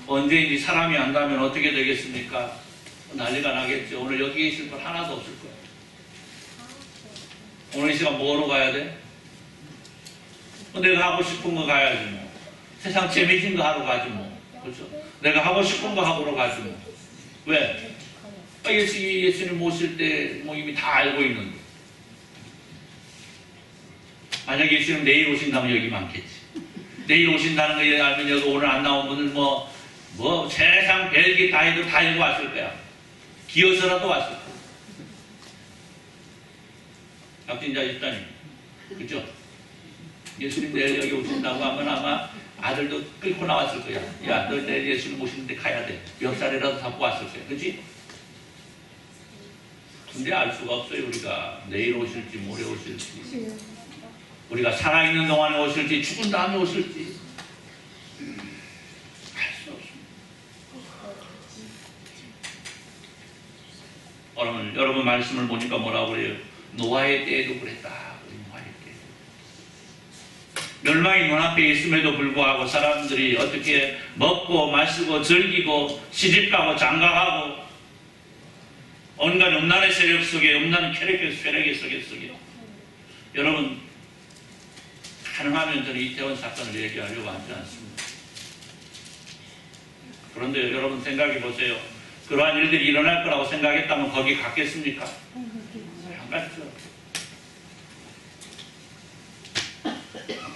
언제인지 사람이 안다면 어떻게 되겠습니까? 난리가 나겠죠. 오늘 여기 계실 분 하나도 없을 거예요. 오늘 이 시간 뭐로 가야 돼? 내가 하고 싶은 거 가야지 뭐. 세상 재미진 거 하러 가지 뭐. 그렇죠? 내가 하고 싶은 거 하러 가지 뭐. 왜? 예수님 오실 때 뭐 이미 다 알고 있는데. 만약에 예수님 내일 오신다면 여기 많겠지. 내일 오신다는 거 알면 여기 오늘 안 나온 분들 뭐 세상 별게 다 해도 다 읽고 왔을 거야. 기어서라도 왔을 거야. 확진자 있다니. 그죠? 예수님 내일 여기 오신다고 하면 아마 아들도 끌고 나왔을 거야. 야, 너 내일 예수님 오시는데 가야 돼. 멱살이라도 잡고 왔을 거야. 그치? 근데 알 수가 없어요. 우리가 내일 오실지 모레 오실지 우리가 살아있는 동안에 오실지 죽은 다음에 오실지 알 수 없습니다. 오늘 여러분 말씀을 보니까 뭐라고 그래요? 노아의 때에도 그랬다. 노아의 때. 멸망이 눈앞에 있음에도 불구하고 사람들이 어떻게 먹고 마시고 즐기고 시집가고 장가가고 온갖 음란의 세력 속에 음란의 세력의 속에 여러분 가능하면 저는 이태원 사건을 얘기하려고 하지 않습니다. 그런데 여러분 생각해 보세요. 그러한 일들이 일어날 거라고 생각했다면 거기 갔겠습니까? 안 갔죠. 안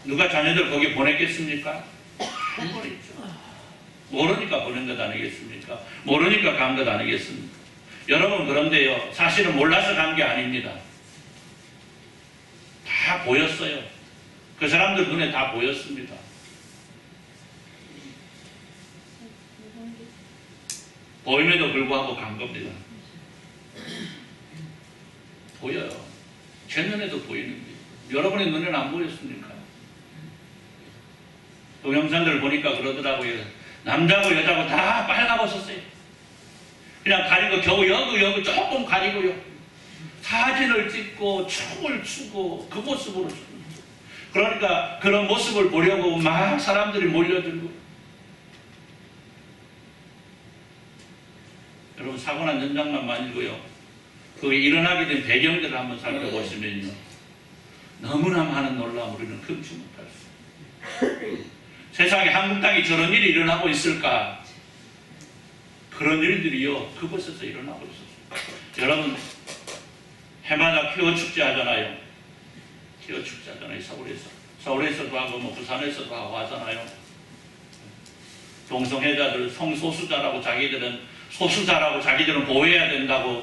누가 자녀들 거기 보냈겠습니까? 모르겠죠. 모르니까 보낸 것 아니겠습니까? 모르니까 간 것 아니겠습니까? 여러분, 그런데요, 사실은 몰라서 간 게 아닙니다. 다 보였어요. 그 사람들 눈에 다 보였습니다. 보임에도 불구하고 간 겁니다. 보여요. 제 눈에도 보이는데 여러분의 눈에는 안 보였습니까? 동영상들 보니까 그러더라고요. 남자고 여자고 다 빨가벗었어요. 그냥 가리고 겨우 여기 조금 가리고요. 사진을 찍고 춤을 추고 그 모습으로 그러니까 그런 모습을 보려고 막 사람들이 몰려들고. 여러분, 사고난 현장만 만이고요. 그게 일어나게 된 배경들을 한번 살펴보시면요, 너무나 많은 놀라움을 우리는 금치 못할 수 있어요. 세상에 한국 땅에 저런 일이 일어나고 있을까? 그런 일들이요, 그곳에서 일어나고 있었어요. 여러분, 해마다 퀴어 축제 하잖아요. 퀴어 축제 하잖아요. 서울에서도 하고 뭐 부산에서도 하고 하잖아요. 동성애자들 성소수자라고 자기들은 보호해야 된다고,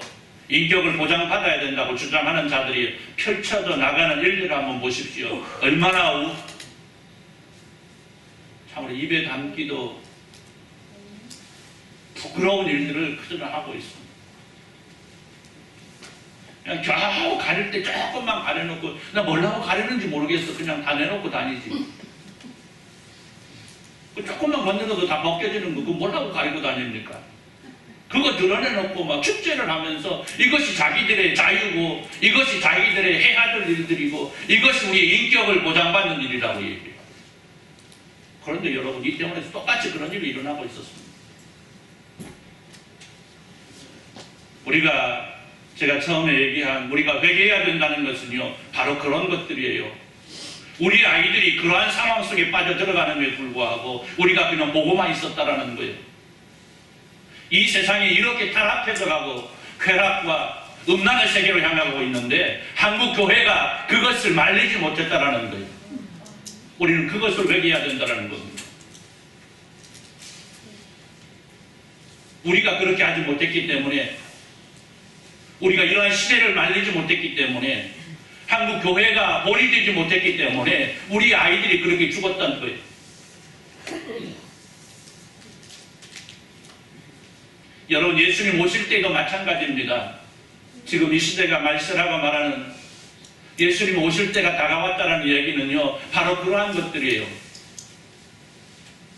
인격을 보장받아야 된다고 주장하는 자들이 펼쳐져 나가는 일들을 한번 보십시오. 얼마나 참으로 입에 담기도 부끄러운 일들을 그들은 하고 있습니다. 그냥 겨우 가릴 때 조금만 가려놓고, 나 뭐라고 가리는지 모르겠어. 그냥 다 내놓고 다니지. 조금만 건드려도 다 벗겨지는 거, 그거 뭐라고 가리고 다닙니까? 그거 드러내놓고 막 축제를 하면서 이것이 자기들의 자유고, 이것이 자기들의 해야 될 일들이고, 이것이 우리의 인격을 보장받는 일이라고 얘기해요. 그런데 여러분, 이태원에서 똑같이 그런 일이 일어나고 있었습니다. 제가 처음에 얘기한 우리가 회개해야 된다는 것은요, 바로 그런 것들이에요. 우리 아이들이 그러한 상황 속에 빠져 들어가는데 불구하고 우리가 그냥 보고만 있었다라는 거예요. 이 세상이 이렇게 타락해서 가고 쾌락과 음란의 세계로 향하고 있는데 한국 교회가 그것을 말리지 못했다라는 거예요. 우리는 그것을 회개해야 된다는 겁니다. 우리가 그렇게 하지 못했기 때문에, 우리가 이러한 시대를 말리지 못했기 때문에, 한국 교회가 볼이 되지 못했기 때문에 우리 아이들이 그렇게 죽었다는 거예요. 여러분, 예수님 오실 때도 마찬가지입니다. 지금 이 시대가 말세라고 말하는 예수님 오실 때가 다가왔다는 얘기는요, 바로 그러한 것들이에요.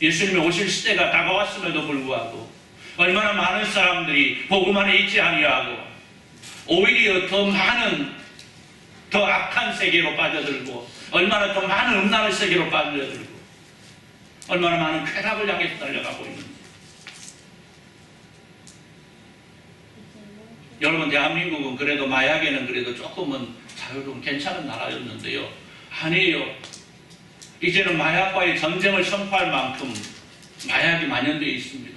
예수님이 오실 시대가 다가왔음에도 불구하고 얼마나 많은 사람들이 복음 안에 있지 아니하고 오히려 더 악한 세계로 빠져들고, 얼마나 더 많은 음란의 세계로 빠져들고, 얼마나 많은 쾌락을 향해서 달려가고 있는지. 여러분, 대한민국은 그래도 마약에는 그래도 조금은 자유로운 괜찮은 나라였는데요, 아니에요. 이제는 마약과의 전쟁을 선포할 만큼 마약이 만연되어 있습니다.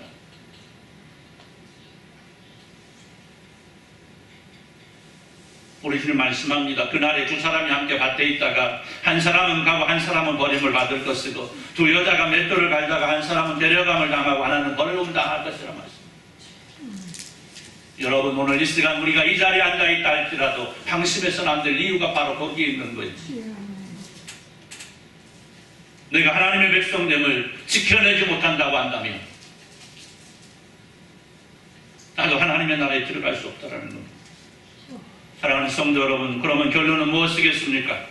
우리 주님 말씀합니다. 그날에 두 사람이 함께 밭에 있다가 한 사람은 가고 한 사람은 버림을 받을 것이고, 두 여자가 맷돌을 갈다가 한 사람은 데려감을 당하고 하나는 버림을 당할 것이라 말씀입니다. 여러분, 오늘 이 시간 우리가 이 자리에 앉아있다 할지라도 방심해서는 안 될 이유가 바로 거기에 있는 거예요. 내가 하나님의 백성됨을 지켜내지 못한다고 한다면 나도 하나님의 나라에 들어갈 수 없다는 겁니다. 사랑하는 성도 여러분, 그러면 결론은 무엇이겠습니까?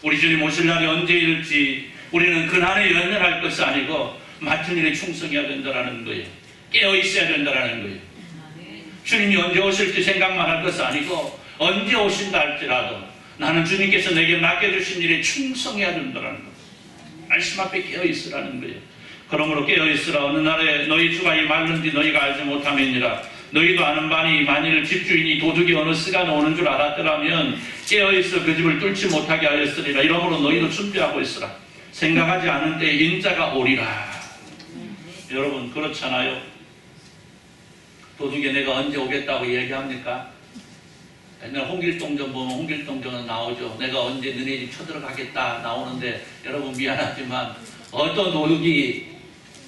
우리 주님 오실 날이 언제일지 우리는 그날에 연연할 것이 아니고 맡은 일에 충성해야 된다는 거예요. 깨어 있어야 된다는 거예요. 주님이 언제 오실지 생각만 할 것이 아니고 언제 오신다 할지라도 나는 주님께서 내게 맡겨주신 일에 충성해야 된다는 거예요. 말씀 앞에 깨어 있으라는 거예요. 그러므로 깨어 있으라. 어느 날에 너희 주가 이 말는지 너희가 알지 못함이니라. 너희도 아는 바니 만일 집주인이 도둑이 어느 시간에 오는 줄 알았더라면 깨어있어 그 집을 뚫지 못하게 하였으리라. 이러므로 너희도 준비하고 있으라. 생각하지 않은 때에 인자가 오리라. 여러분, 그렇잖아요. 도둑이 내가 언제 오겠다고 얘기합니까? 옛날 홍길동전 보면 홍길동전은 나오죠. 내가 언제 너네 집 쳐들어가겠다 나오는데 여러분 미안하지만 어떤 도둑이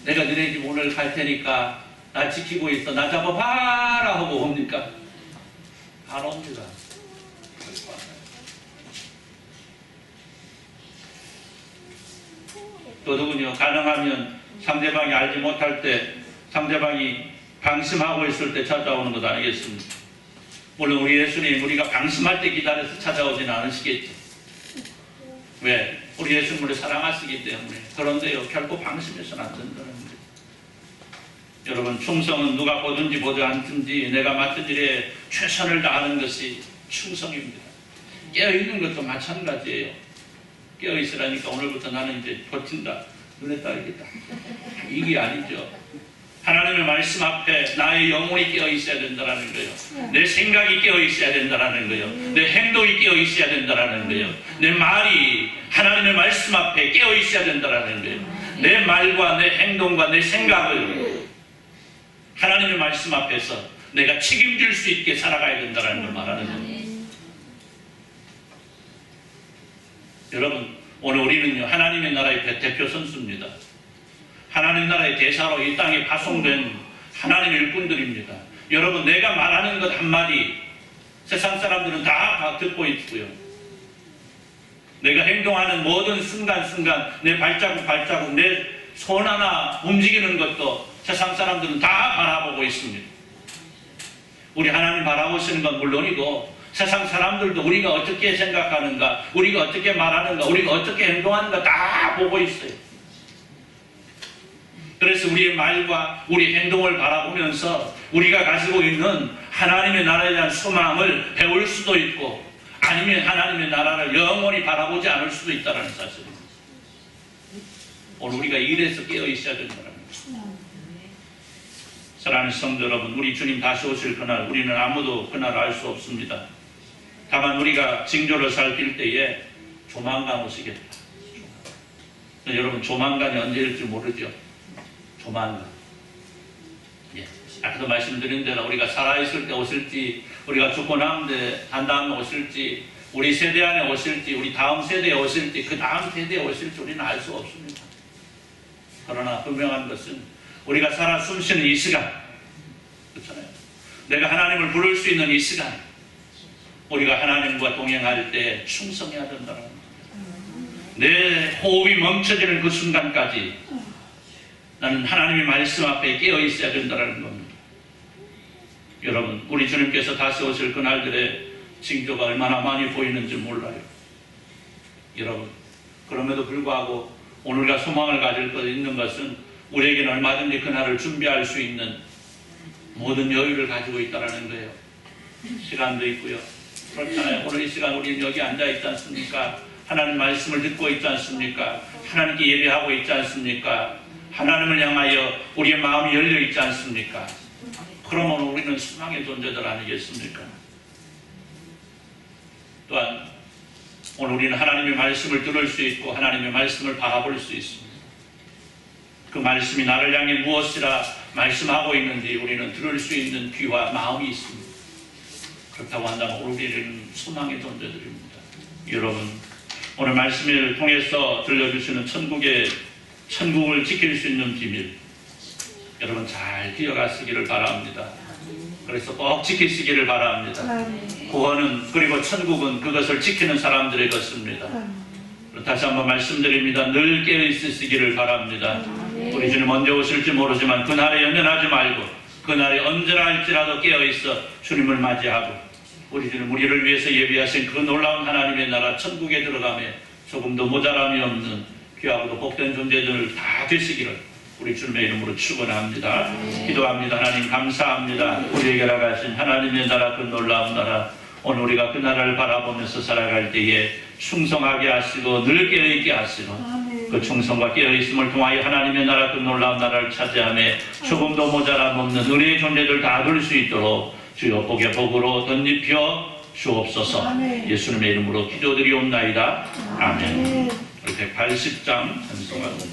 내가 너네 집 오늘 갈 테니까 나 지키고 있어 나 잡아봐라 하고 옵니까? 안 옵니다. 도둑은요 가능하면 상대방이 알지 못할 때 상대방이 방심하고 있을 때 찾아오는 것 아니겠습니까? 물론 우리 예수님 우리가 방심할 때 기다려서 찾아오지는 않으시겠죠. 왜? 우리 예수님을 사랑하시기 때문에. 그런데요 결코 방심해서는 안 된다는 거예요. 여러분 충성은 누가 보든지 보지 않든지 내가 맡은 일에 최선을 다하는 것이 충성입니다. 깨어있는 것도 마찬가지예요. 깨어있으라니까 오늘부터 나는 이제 버틴다 눈에 따르겠다 이게 아니죠. 하나님의 말씀 앞에 나의 영혼이 깨어있어야 된다는 거예요. 내 생각이 깨어있어야 된다는 거예요. 내 행동이 깨어있어야 된다는 거예요. 내 말이 하나님의 말씀 앞에 깨어있어야 된다는 거예요. 내 말과 내 행동과 내 생각을 하나님의 말씀 앞에서 내가 책임질 수 있게 살아가야 된다는 걸 말하는 겁니다. 여러분 오늘 우리는요 하나님의 나라의 대표 선수입니다. 하나님 나라의 대사로 이 땅에 파송된 하나님의 일꾼들입니다. 여러분 내가 말하는 것 한마디 세상 사람들은 다 듣고 있고요. 내가 행동하는 모든 순간순간 내 발자국 내 손 하나 움직이는 것도 세상 사람들은 다 바라보고 있습니다. 우리 하나님 바라보시는 건 물론이고 세상 사람들도 우리가 어떻게 생각하는가 우리가 어떻게 말하는가 우리가 어떻게 행동하는가 다 보고 있어요. 그래서 우리의 말과 우리 행동을 바라보면서 우리가 가지고 있는 하나님의 나라에 대한 소망을 배울 수도 있고 아니면 하나님의 나라를 영원히 바라보지 않을 수도 있다는 사실입니다. 오늘 우리가 이래서 깨어있어야 된다는 거죠. 사랑하는 성도 여러분 우리 주님 다시 오실 그날 우리는 아무도 그날 알 수 없습니다. 다만 우리가 징조를 살필 때에 조만간 오시겠다. 여러분 조만간이 언제일지 모르죠. 조만간. 예. 아까도 말씀드린 대로 우리가 살아있을 때 오실지 우리가 죽고 난 다음에 오실지 우리 세대 안에 오실지 우리 다음 세대에 오실지 그 다음 세대에 오실지 우리는 알 수 없습니다. 그러나 분명한 것은 우리가 살아 숨쉬는 이 시간 그렇잖아요. 내가 하나님을 부를 수 있는 이 시간 우리가 하나님과 동행할 때 충성해야 된다는 겁니다. 내 호흡이 멈춰지는 그 순간까지 나는 하나님의 말씀 앞에 깨어 있어야 된다는 겁니다. 여러분 우리 주님께서 다시 오실 그날들의 징조가 얼마나 많이 보이는지 몰라요. 여러분 그럼에도 불구하고 오늘 우리가 소망을 가질 것 있는 것은 우리에게는 얼마든지 그날을 준비할 수 있는 모든 여유를 가지고 있다는 거예요. 시간도 있고요. 그렇잖아요. 오늘 이 시간 우리는 여기 앉아 있지 않습니까? 하나님 말씀을 듣고 있지 않습니까? 하나님께 예배하고 있지 않습니까? 하나님을 향하여 우리의 마음이 열려 있지 않습니까? 그러면 우리는 소망의 존재들 아니겠습니까? 또한 오늘 우리는 하나님의 말씀을 들을 수 있고 하나님의 말씀을 바라볼 수 있습니다. 그 말씀이 나를 향해 무엇이라 말씀하고 있는지 우리는 들을 수 있는 귀와 마음이 있습니다. 그렇다고 한다면 우리는 소망의 존재들입니다. 여러분 오늘 말씀을 통해서 들려주시는 천국을 지킬 수 있는 비밀 여러분 잘 기억하시기를 바랍니다. 그래서 꼭 지키시기를 바랍니다. 구원은 그리고 천국은 그것을 지키는 사람들의 것입니다. 다시 한번 말씀드립니다. 늘 깨어있으시기를 바랍니다. 우리 주님 언제 오실지 모르지만 그날에 연연하지 말고 그날에 언제나 할지라도 깨어있어 주님을 맞이하고 우리 주님 우리를 위해서 예비하신 그 놀라운 하나님의 나라 천국에 들어가며 조금도 모자람이 없는 귀하고도 복된 존재들을 다 되시기를 우리 주님의 이름으로 축원합니다. 기도합니다. 하나님 감사합니다. 우리에게 나가신 하나님의 나라 그 놀라운 나라 오늘 우리가 그 나라를 바라보면서 살아갈 때에 충성하게 하시고 늘 깨어있게 하시고 그 충성과 깨어있음을 통하여 하나님의 나라 그 놀라운 나라를 차지하며 조금도 모자람 없는 은혜의 존재들 다 들 수 있도록 주여 복의 복으로 덧입혀 주옵소서. 예수님의 이름으로 기도드리옵나이다. 아멘. 180장 찬송합니다.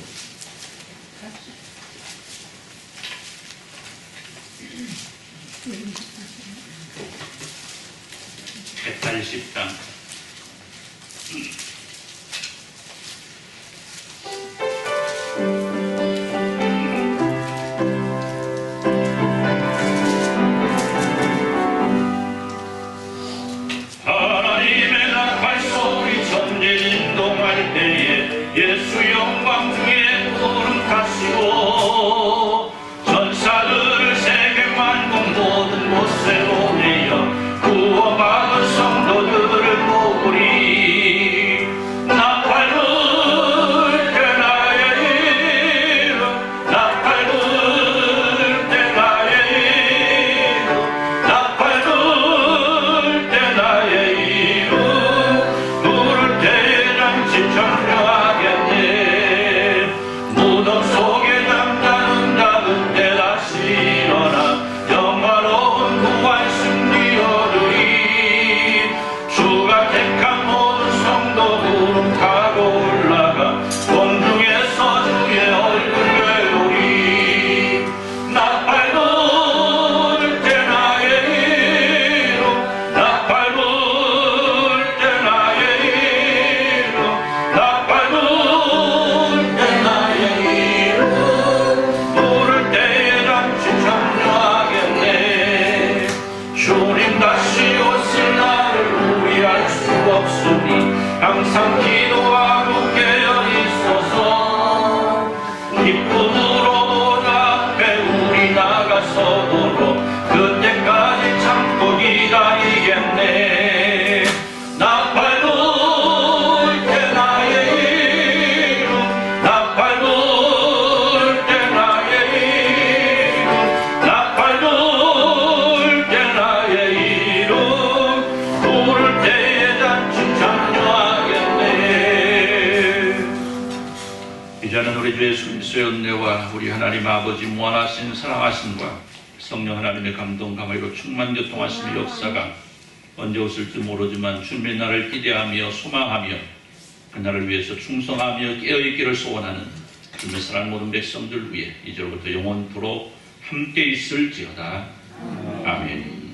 있으니 항상 기도하고 깨어 있어서 기쁨으로 앞에 우리 나가서도록 그때까지 참고 기다리겠네. 나팔 불 때 나의 이름 나팔 불 때 나의 이름 나팔 불 때 나의 이름 부를 때에 잔치 참여하겠네. 이제는 우리 주 예수 그리스도의 은혜와 우리 하나님 아버지 무한하신 사랑하심과 성령 하나님의 감동 감화로 충만 교통하심의 역사가 언제 오실지 모르지만 주님의 날을 기대하며 소망하며 그날을 위해서 충성하며 깨어있기를 소원하는 주님의 사랑하는 모든 백성들 위해 이제로부터 영원토록 함께 있을지어다. 아멘.